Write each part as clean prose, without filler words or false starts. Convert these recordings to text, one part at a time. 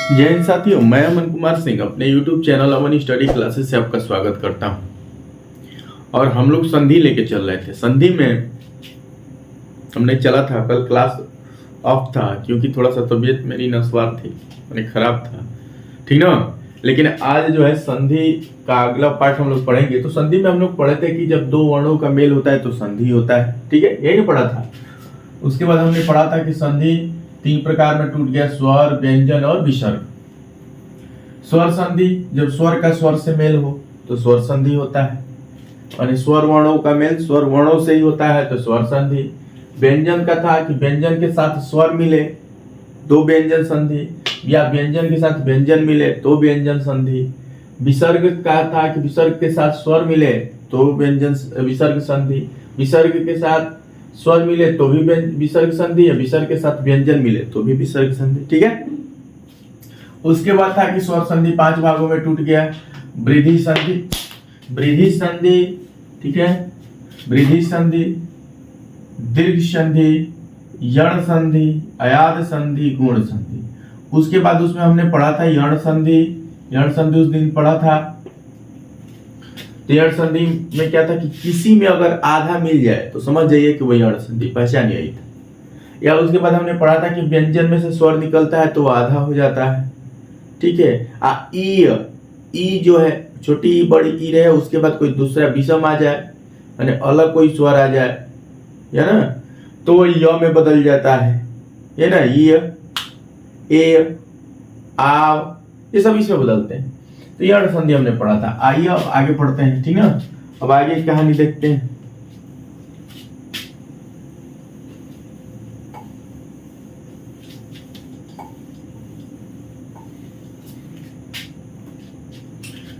जय हिंद साथियों, मैं अमन कुमार सिंह अपने YouTube चैनल अमन स्टडी क्लासेस से आपका स्वागत करता हूं। और हम लोग संधि लेके चल रहे थे। संधि में हमने चला था, कल क्लास ऑफ था क्योंकि थोड़ा सा तबीयत मेरी नस्वार थी, मैंने खराब था, ठीक ना। लेकिन आज जो है संधि का अगला पार्ट हम लोग पढ़ेंगे। तो संधि में हम लोग पढ़े थे कि जब दो वर्णों का मेल होता है तो संधि होता है, ठीक है, यही पढ़ा था। उसके बाद हमने पढ़ा था कि संधि तीन प्रकार में टूट गया: स्वर, व्यंजन और विसर्ग। स्वर संधि, जब स्वर का स्वर से मेल हो तो स्वर संधि होता है, और स्वर वर्णों का मेल स्वर वर्णों से ही होता है तो स्वर संधि। व्यंजन का था कि व्यंजन के साथ स्वर मिले तो व्यंजन संधि, या व्यंजन के साथ व्यंजन मिले तो व्यंजन संधि। विसर्ग का था कि विसर्ग के साथ स्वर मिले तो व्यंजन विसर्ग संधि, विसर्ग के साथ स्वर मिले तो भी विसर्ग संधि, या विसर्ग के साथ व्यंजन मिले तो भी विसर्ग संधि, ठीक है। उसके बाद था कि स्वर संधि 5 भागों में टूट गया: वृद्धि संधि, वृद्धि संधि, ठीक है, वृद्धि संधि, दीर्घ संधि, यण संधि, अयाद संधि, गुण संधि। उसके बाद उसमें हमने पढ़ा था यण संधि। यण संधि उस दिन पढ़ा था। तो यण संधि में क्या था कि किसी में अगर आधा मिल जाए तो समझ जाइए कि वही यण संधि, पहचान यही था। या उसके बाद हमने पढ़ा था कि व्यंजन में से स्वर निकलता है तो वो आधा हो जाता है, ठीक है। ई जो है, छोटी ई बड़ी ई रहे, उसके बाद कोई दूसरा विषम आ जाए, यानी अलग कोई स्वर आ जाए, है ना, तो वो य में बदल जाता है ना। ए, आव, ये सब इसमें बदलते हैं। तो यण संधि हमने पढ़ा था। आइए अब आगे पढ़ते हैं, ठीक ना। अब आगे की कहानी देखते हैं।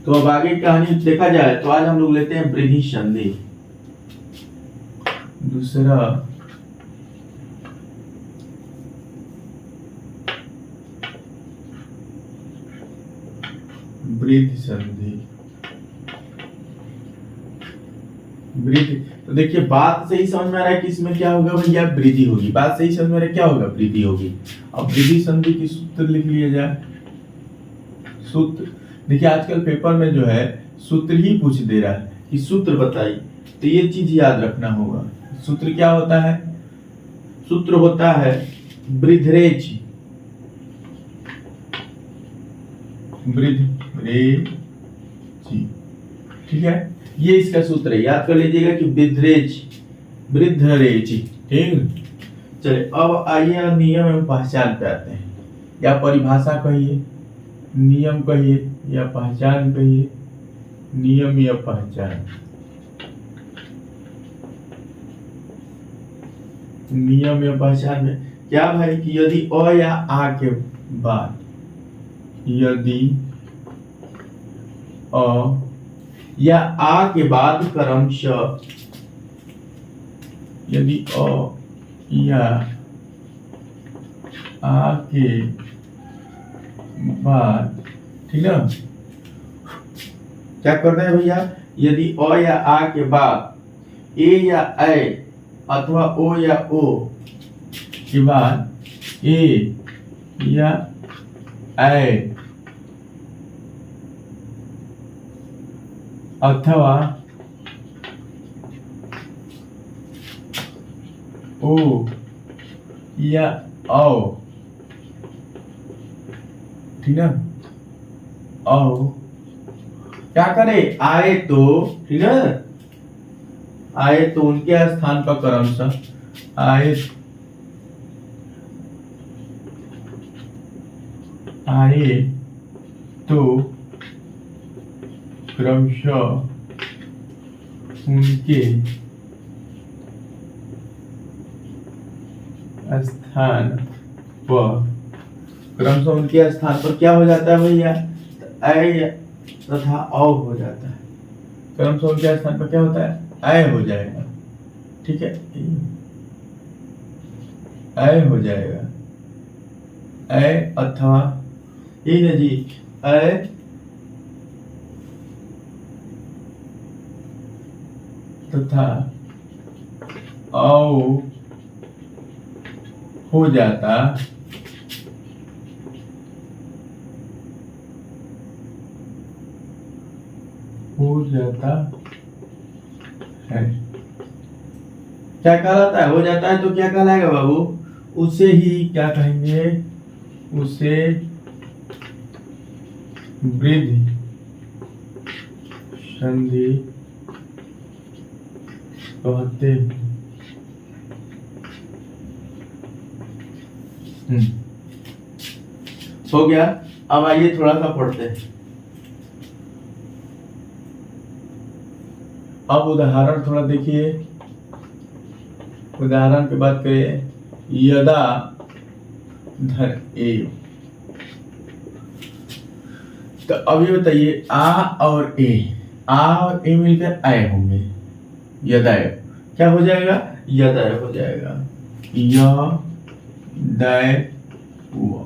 तो अब आगे की कहानी देखा जाए तो आज हम लोग लेते हैं वृद्धि संधि। दूसरा वृद्धि संधि। वृद्धि, तो देखिए बात सही समझ में आ रहा है कि इसमें क्या होगा भैया, वृद्धि होगी। बात सही समझ में आ रहा है, क्या होगा, वृद्धि होगी। अब वृद्धि संधि की सूत्र लिख लिया जाए। सूत्र देखिए, आजकल पेपर में जो है सूत्र ही पूछ दे रहा है कि सूत्र बताइए, तो ये चीज याद रखना होगा। सूत्र क्या होता है? सूत्र होता है वृद्धरेच, ठीक है, ये इसका सूत्र है, याद कर लीजिएगा कि वृद्धरेच, ठीक। चलिए अब आइए नियम एवं पहचान पे आते हैं, या परिभाषा कहिए, नियम कहिए, या पहचान कहिए। नियम या पहचान, नियम या पहचान में क्या भाई कि यदि अ या आ के बाद, यदि अ या आ के बाद क्रमशः, यदि अ या आ के बाद, ठीक है, क्या कर रहे हैं भैया, यदि अ या आ के बाद ए या ऐ अथवा ओ या ओ के बाद ए या ऐ अथवा ओ या औ, ठीक है, औ क्या करे, आए तो, ठीक है, आए तो उनके स्थान पर क्रमशः, आए तो क्रमशः उनके स्थान पर, क्रमशः उनके स्थान पर क्या हो जाता है भैया, ऐ तथा औ हो जाता है। क्रमशः उनके स्थान पर क्या होता है, ऐ हो जाएगा, ठीक है, ऐ हो जाएगा, ऐ अथवा ये ना जी, ऐ तथा औ हो जाता हो जाता है। क्या कहलाता है? हो जाता है तो क्या कहलाएगा बाबू? उसे ही क्या कहेंगे? उसे वृद्धि संधि कहते हैं। हो गया। अब आइए थोड़ा सा पढ़ते हैं। अब उदाहरण थोड़ा देखिए। उदाहरण की बात करें, यदा धन ए। तो अभी बताइए, आ और ए मिलकर आय होंगे। यदाय क्या हो जाएगा? यदाय हो जाएगा। यदाय हुआ।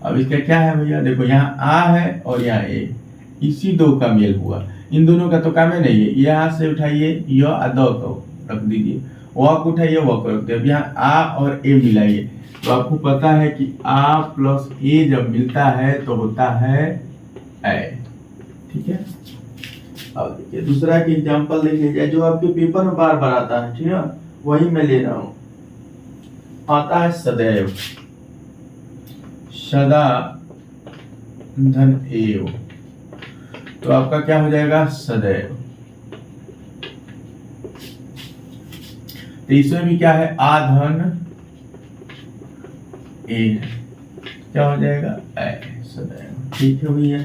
अब इसका क्या है भैया? देखो यहाँ आ है और यहाँ ए, इसी दो का मेल हुआ। इन दोनों का तो काम है नहीं है। यहाँ से उठाइए य द को रख दीजिए, व को उठाइए व को रख दीजिए। अब यहाँ आ और ए मिलाइए तो आपको पता है कि आ प्लस ए जब मिलता है तो होता है ए। ठीक है। अब देखिए दूसरा एक एग्जांपल देख लीजिए जो आपके पेपर में बार बार आता है। ठीक है, वही मैं ले रहा हूँ। आता है सदैव, सदा धन एव। तो आपका क्या हो जाएगा? सदैव। तो इसमें भी क्या है? आ धन ए, क्या हो जाएगा? ए सदैव। ठीक है भैया।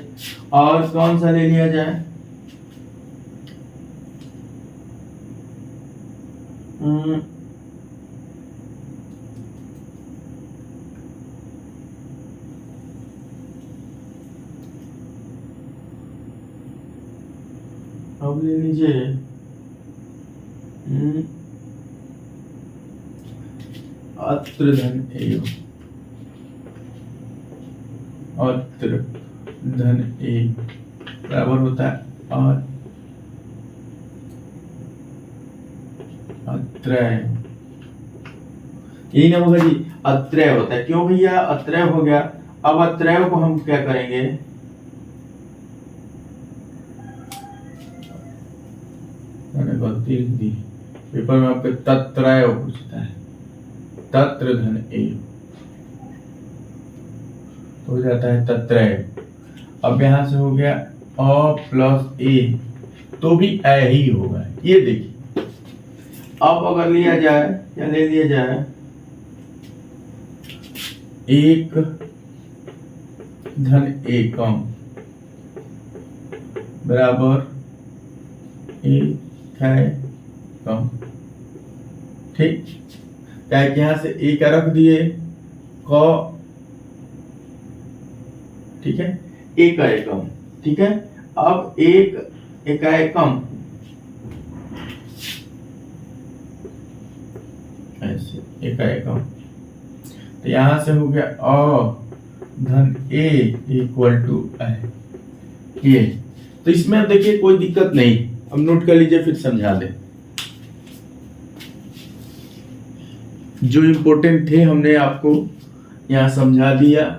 और कौन सा ले लिया जाए? अब ले लीजिए अत्र धन एव। अत्र धन ए बराबर होता है और अत्रय। यही ना होगा जी? अत्रय होता है। क्यों भैया अत्रय हो गया? अब अत्रय को हम क्या करेंगे? मैंने गलती लिख दी। पेपर में आपके तत्रय पूछता है। तत्र धन ए तो हो जाता है तत्रय। अब यहां से हो गया अ प्लस ए, तो भी ए ही होगा। ये देखिए। अब अगर लिया जाए, क्या ले लिया जाए? एक धन एकम बराबर एक है कम। ठीक, क्या यहां से एक रख दिए क। ठीक है, एक एकम। ठीक है, अब एक एकम ऐसे एक एकम। तो यहां से हो गया अ धन ए इक्वल टू ए। तो इसमें अब देखिए कोई दिक्कत नहीं। अब नोट कर लीजिए, फिर समझा दे। जो इम्पोर्टेंट थे हमने आपको यहाँ समझा दिया।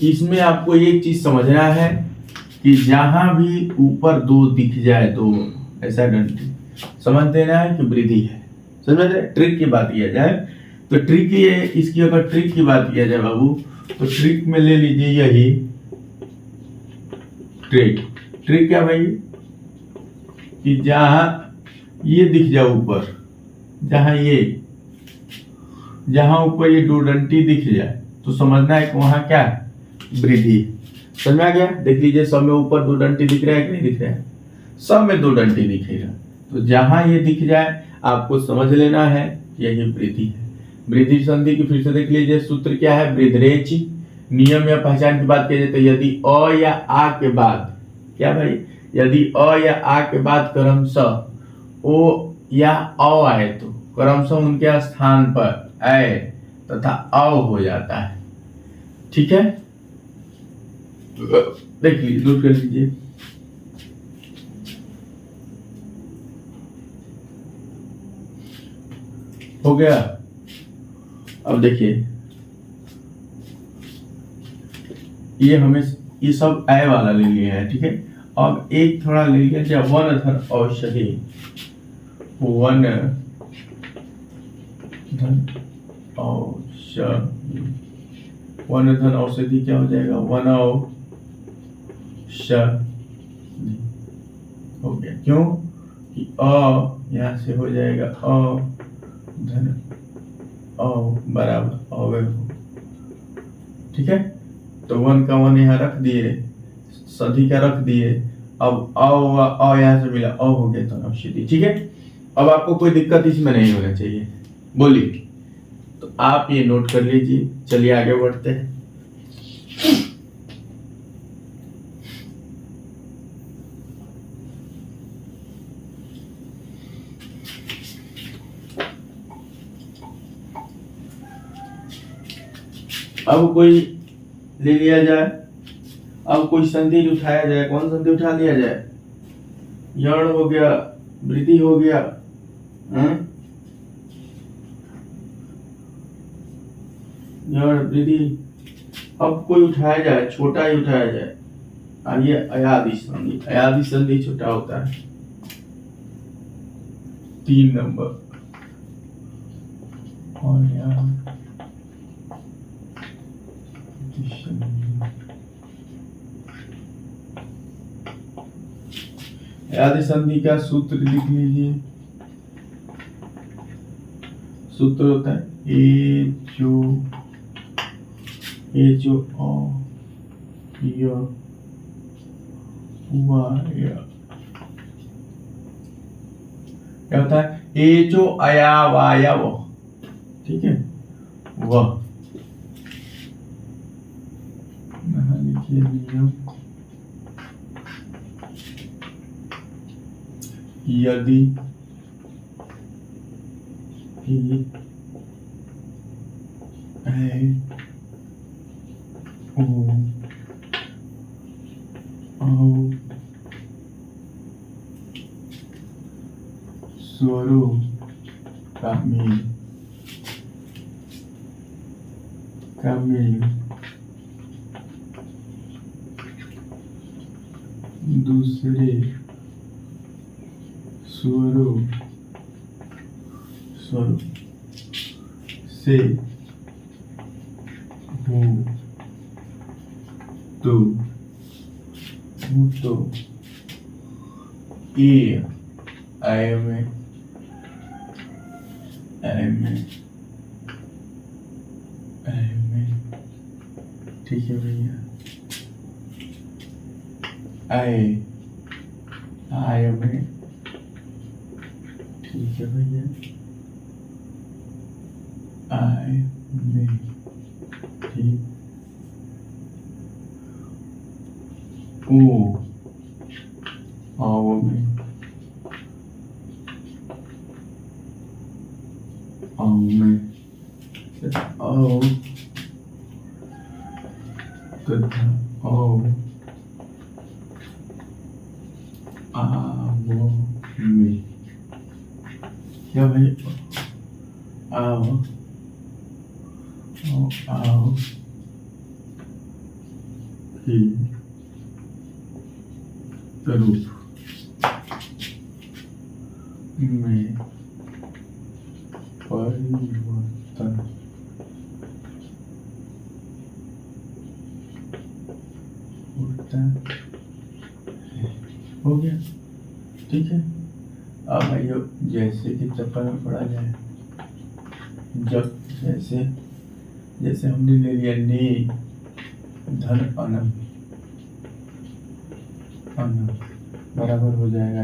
इसमें आपको एक चीज समझना है कि जहां भी ऊपर दो दिख जाए, दो ऐसा घंटी, समझ देना है कि वृद्धि है। समझ रहे? ट्रिक की बात किया जाए तो ट्रिक ये, इसकी अगर ट्रिक की बात किया जाए बाबू, तो ट्रिक में ले लीजिए यही ट्रिक क्या भाई? कि जहां ये दिख जाए ऊपर, जहां ऊपर ये दो डंटी दिख जाए तो समझना है कि वहां क्या है? वृद्धि। समझ में आ गया? देख लीजिए सब में ऊपर दो डंटी दिख रहा है कि नहीं दिख रहा है? सब में दो डंटी दिखेगा। तो जहां ये दिख जाए आपको समझ लेना है यही वृद्धि है। वृद्धि संधि की फिर से देख लीजिए, सूत्र क्या है? वृद्धरेच। नियम या पहचान की बात की जाए तो यदि अ या आ के बाद, क्या भाई? यदि अ या आ के बाद क्रमशः ओ या औ आए तो क्रमशः उनके स्थान पर ऐ तथा औ हो जाता है। ठीक है, देख लीजिए, नोट कर लीजिए। हो गया। अब देखिए ये हमें ये सब ऐ वाला ले लिया है। ठीक है, अब एक थोड़ा ले लिया जाए, वन धन औषधि, वन धन औषधि, वन धन औषधि क्या हो जाएगा, वन औषधि हो गया। क्यों कि अ यहाँ से हो जाएगा अ धन औ बराबर अवयव हो। ठीक है, तो वन का वन यहाँ रख दिए, सधी का रख दिए, अब अ यहाँ से मिला अ हो गया तो औषधि। ठीक है, अब आपको कोई दिक्कत इसमें नहीं होना चाहिए, बोलिए। तो आप ये नोट कर लीजिए। चलिए आगे बढ़ते हैं। अब कोई ले लिया जाए, अब कोई संधि उठाया जाए। कौन संधि उठा लिया जाए, यण हो गया, वृद्धि हो गया, यण वृद्धि। अब कोई उठाया जाए, छोटा ही उठाया जाए। आइए, अयादि संधि। अयादि संधि छोटा होता है 3 नंबर। और अयादि संधि का सूत्र लिख लीजिए। सूत्र होता है ए जो क्या होता है, ए जो अयावायव। ठीक है, वह लिखिए नियम, यदि स्वरूप का मेल दूसरे स्वरूप से हो तो ए में ठीक है भैया, आय में ठीक है भैया, आय में ठीक, ओ आओ में आओ तथा आओ आओ में क्या भाई, आओ आओ ही रूप में परिवर्तन होता है। हो गया, ठीक है। अब भाइयों जैसे कि चप्पल में पढ़ा जाए, जब जैसे हमने ले लिया ने धन अनम बराबर हो जाएगा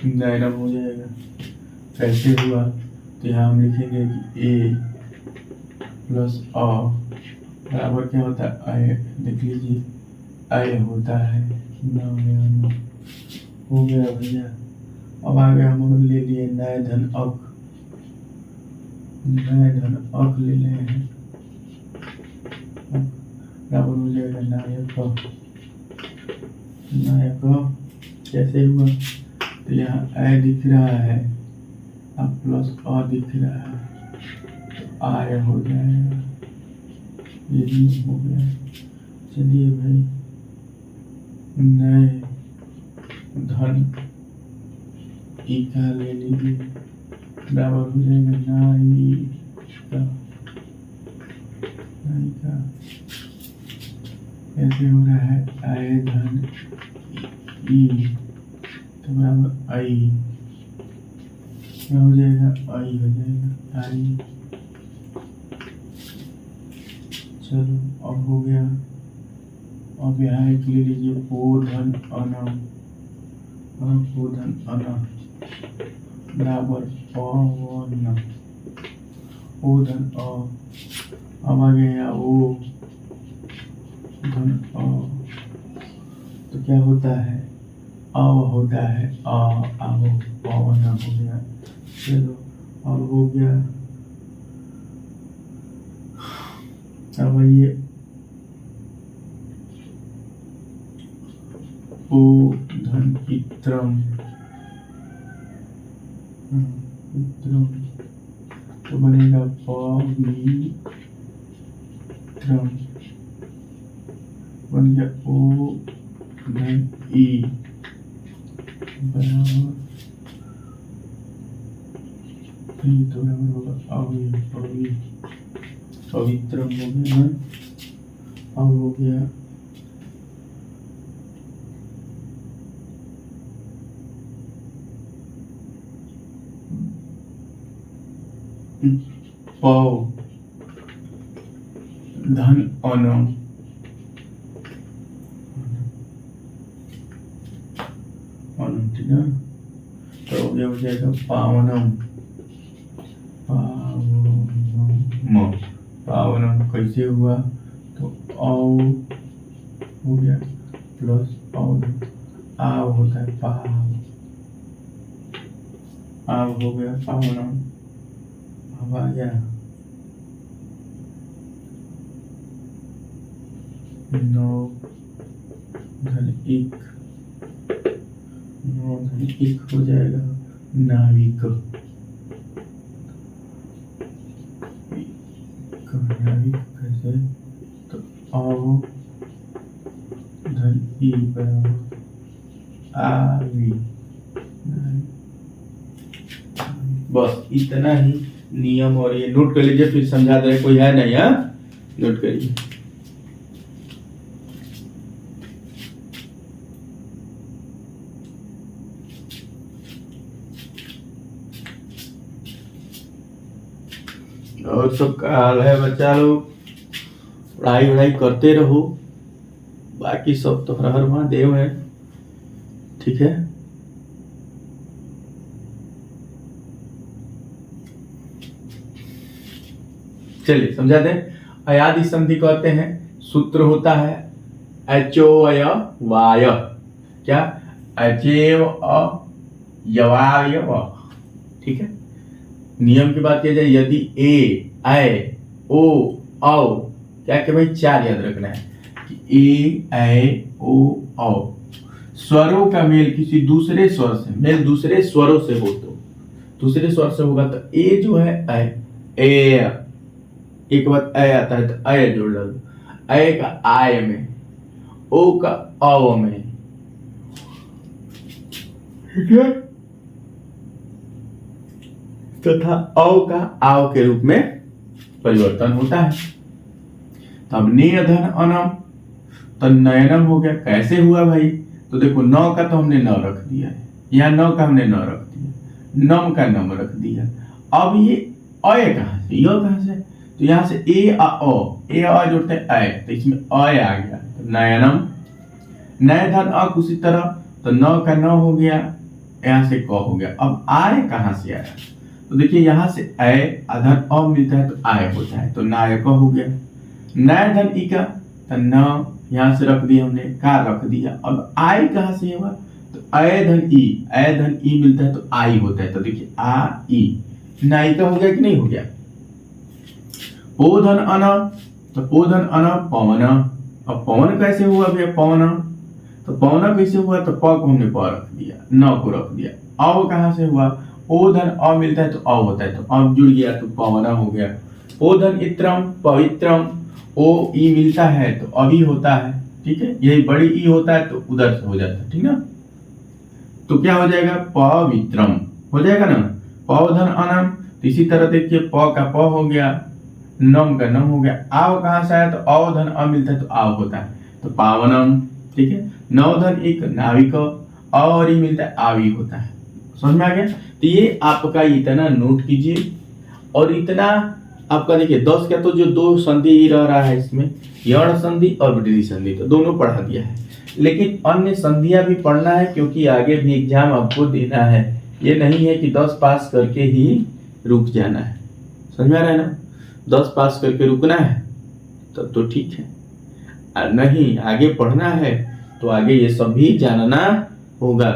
नयनम हो जाएगा। कैसे हुआ, तो यहाँ हम लिखेंगे कि ए प्लस अ बराबर क्या होता है, आय। देख लीजिए, आय होता है नयनम। हो गया भैया। अब आगे हम ले लिए नए धन अक ले ले हैं, बराबर हो जाएगा नायक। कैसे हुआ, तो यहाँ आय दिख रहा है, अब प्लस अ दिख रहा है, तो आय हो जाएगा। ये भी हो गया। चलिए भाई नए धन इका ले लीजिए, बराबर हो जाएगा नायिका। नायिका ऐसे हो रहा है आए धन ई, तो बराबर आई, क्या हो जाएगा आई हो जाएगा आई। चलो अब हो गया। अब यहाँ एक ले लीजिए ओ धन अन, ओ धन अन बराबर पवन, ओ धन अ। अब आ गया ओ धन अ, तो क्या होता है अव होता है आओ पवन हो गया। चलो अब हो गया। अब आइए ओ धन इत्रम, इत्रम तो बनेगा पवित्रम, बन गया ओ धन ई बराबर, तो बराबर होगा अवि, पवित्रम हो गया। अब हो गया पौ धन अनम, ठीक है। तो ये हो जाएगा पावनम, पावनम, पावनम कैसे हुआ, तो औ हो गया प्लस औ, आव होता है पाव, आव हो गया पावनम। अब आ गया नौ धन एक, नौ धन एक हो जाएगा नाविक, नाविक कैसे, तो आओ धन ई बराबर आवी। बस इतना ही नियम, और ये नोट कर लीजिए, फिर समझा दे। कोई है नहीं, हाँ नोट करिए। और सबका हाल है बच्चा लोग, पढ़ाई वढ़ाई करते रहो, बाकी सब तो हर हर महादेव है, ठीक है। चलिए समझा दें। अयादि संधि कहते हैं, सूत्र होता है अचोय वाय, क्या अचेव यवाय, ठीक है। नियम की बात किया जाए, यदि ए ऐ ओ औ, क्या कि भाई चार याद रखना है कि ए ऐ ओ औ स्वरों का मेल किसी दूसरे स्वर से, मेल दूसरे स्वरों से हो, तो दूसरे स्वर से होगा तो ए जो है ए, एक बार ए आता है तो ए जोड़ लो, ए का आय में, ओ का औ में, ठीक है, तथा औ का आव के रूप में परिवर्तन होता है। तब निधन अनम, तो नयनम हो गया। कैसे हुआ भाई, तो देखो नौ का तो हमने नौ रख दिया है, यहाँ नौ का हमने नौ रख दिया, नम का नम रख दिया। अब ये अय कहां से, यो कहां से, तो यहाँ से ए आ ओ, ए आ जोड़ते हैं अय, तो इसमें अय आ गया, तो नयनम। नय धन अ उसी तरह, तो नौ का नौ हो गया, यहाँ से क हो गया। अब आय कहां से आया, तो देखिए यहाँ से अय अधन अ मिलता है तो आय होता है, तो नायक हो गया। नय धन ई का, तो न यहाँ से रख दिया हमने, का रख दिया। अब आय कहां से हुआ, तो अय धन ई मिलता है तो आई होता है, तो देखिए आ ई, नायिका हो गया कि नहीं हो गया। पोधन अन, तो पोधन अन पवन, अब पवन कैसे हुआ भैया, पवन, तो पवन कैसे हुआ, तो प को हमने प रख दिया, न को रख दिया। अव कहां से हुआ, ओ धन अ मिलता है तो अ होता है, तो अब जुड़ गया तो पवन हो गया। ओ धन इत्रम पवित्रम, ओ ई मिलता है तो अभी होता है, ठीक है, यही बड़ी ई होता है तो उधर से हो जाता है, ठीक ना। तो क्या हो जाएगा, पवित्रम हो जाएगा ना, पौधन अनम। तो इसी तरह देखिए प का प हो गया, नम का नम हो गया, आव कहाँ से आया तो अवधन अ मिलता है तो आव होता है, तो पावनम, ठीक है। नवधन एक नाविक और ही मिलता है आवी होता है, समझ में आ गया। तो ये आपका इतना नोट कीजिए। और इतना आपका देखिए 10 का तो जो दो संधि ही रह रहा है इसमें, यण संधि और वृद्धि संधि, तो दोनों पढ़ा दिया है। लेकिन अन्य संधियां भी पढ़ना है क्योंकि आगे भी एग्जाम आपको देना है। ये नहीं है कि 10 पास करके ही रुक जाना है, समझ में आ रहा है ना। 10 पास करके रुकना है तब तो ठीक है, और नहीं आगे पढ़ना है तो आगे ये सब भी जानना होगा,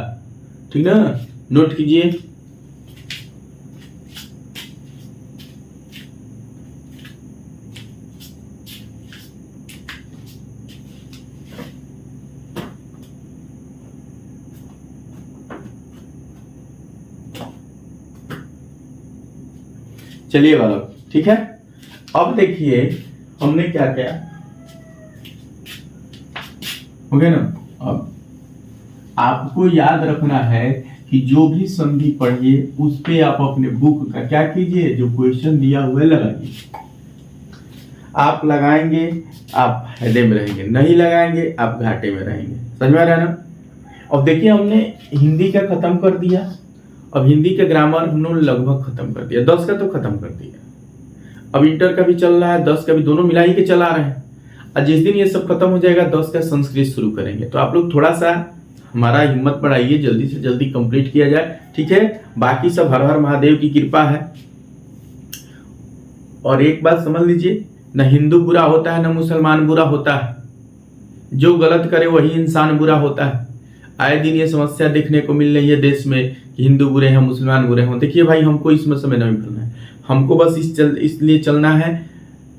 ठीक ना। नोट कीजिए। चलिए बालक, ठीक है। अब देखिए हमने क्या किया, हो गया ना। अब आपको याद रखना है कि जो भी संधि पढ़िए उस पे आप अपने बुक का क्या कीजिए, जो क्वेश्चन दिया हुआ है लगाइए। आप लगाएंगे आप फायदे में रहेंगे, नहीं लगाएंगे आप घाटे में रहेंगे, समझ में आ रहा है ना। अब देखिए हमने हिंदी का खत्म कर दिया, अब हिंदी का ग्रामर हम लोग लगभग खत्म कर दिया, 10 का तो खत्म कर दिया। अब इंटर का भी चल रहा है, 10 का भी, दोनों मिला ही के चला रहे हैं। और जिस दिन ये सब खत्म हो जाएगा 10 का संस्कृत शुरू करेंगे। तो आप लोग थोड़ा सा हमारा हिम्मत बढ़ाइए, जल्दी से जल्दी कंप्लीट किया जाए, ठीक है। बाकी सब हर हर महादेव की कृपा है। और एक बात समझ लीजिए, न हिंदू बुरा होता है न मुसलमान बुरा होता है, जो गलत करे वही इंसान बुरा होता है। आए दिन ये समस्या देखने को मिल रही है देश में कि हिंदू बुरे हैं मुसलमान बुरे हैं। देखिए भाई हमको इसमें समय नहीं फैलना है, हमको बस इसलिए चलना है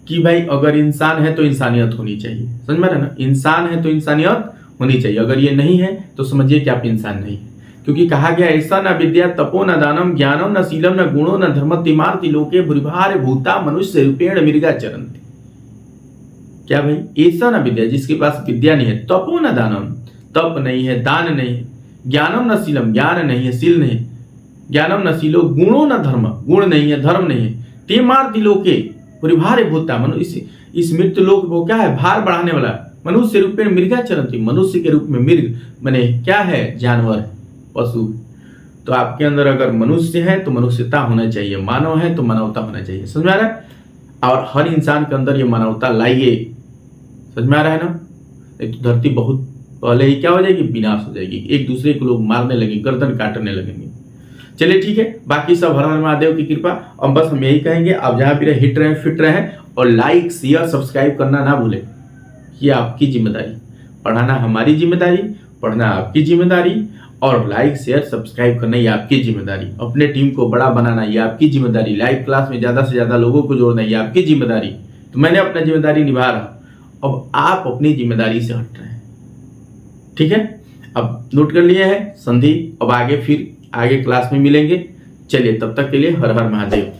कि भाई अगर इंसान है तो इंसानियत होनी चाहिए, समझ में आ रहा है ना। इंसान है तो इंसानियत होनी चाहिए, अगर ये नहीं है तो समझिए कि आप इंसान नहीं है। क्योंकि कहा गया ऐसा न विद्या तपो न दानम ज्ञानम न शीलम न गुणो न धर्म तिमार्ति लोके भूरिभार भूता मनुष्य रूपेण मृगा चरन्ति। क्या भाई, ऐसा न विद्या, जिसके पास विद्या नहीं है, तपो न दानम, तप नहीं है, दान नहीं है, ज्ञानम न शीलम, ज्ञान नहीं है, शील नहीं, ज्ञानम न शीलो, गुणो न धर्म, गुण नहीं है, धर्म नहीं है, तिमार्ति लोके भूरिभार भूता मनुष्य, इस मृत्यु लोक को क्या है, भार बढ़ाने वाला, मनुष्य रूप में मृगा चरन्ति, मनुष्य के रूप में मृग माने क्या है, जानवर, पशु। तो आपके अंदर अगर मनुष्य है तो मनुष्यता होना चाहिए, मानव है तो मानवता होना चाहिए, समझ में आ रहा है। और हर इंसान के अंदर ये मानवता लाइए, समझ में आ रहा है ना। एक तो धरती बहुत पहले ही क्या हो जाएगी, विनाश हो जाएगी, एक दूसरे को लोग मारने लगेंगे, गर्दन काटने लगेंगे। चलिए ठीक है, बाकी सब हर हर महादेव की कृपा। अब बस हम यही कहेंगे, आप जहां भी रहे हिट रहे फिट रहे, और लाइक शेयर सब्सक्राइब करना ना भूलें, ये आपकी जिम्मेदारी। पढ़ाना हमारी जिम्मेदारी, पढ़ना आपकी जिम्मेदारी, और लाइक शेयर सब्सक्राइब करना ये आपकी जिम्मेदारी। अपने टीम को बड़ा बनाना ये आपकी जिम्मेदारी, लाइव क्लास में ज्यादा से ज्यादा लोगों को जोड़ना ये आपकी जिम्मेदारी। तो मैंने अपना जिम्मेदारी निभा रहा, अब आप अपनी जिम्मेदारी से हट रहे हैं, ठीक है। अब नोट कर लिए हैं संधि, अब आगे फिर आगे क्लास में मिलेंगे। चलिए तब तक के लिए हर हर महादेव।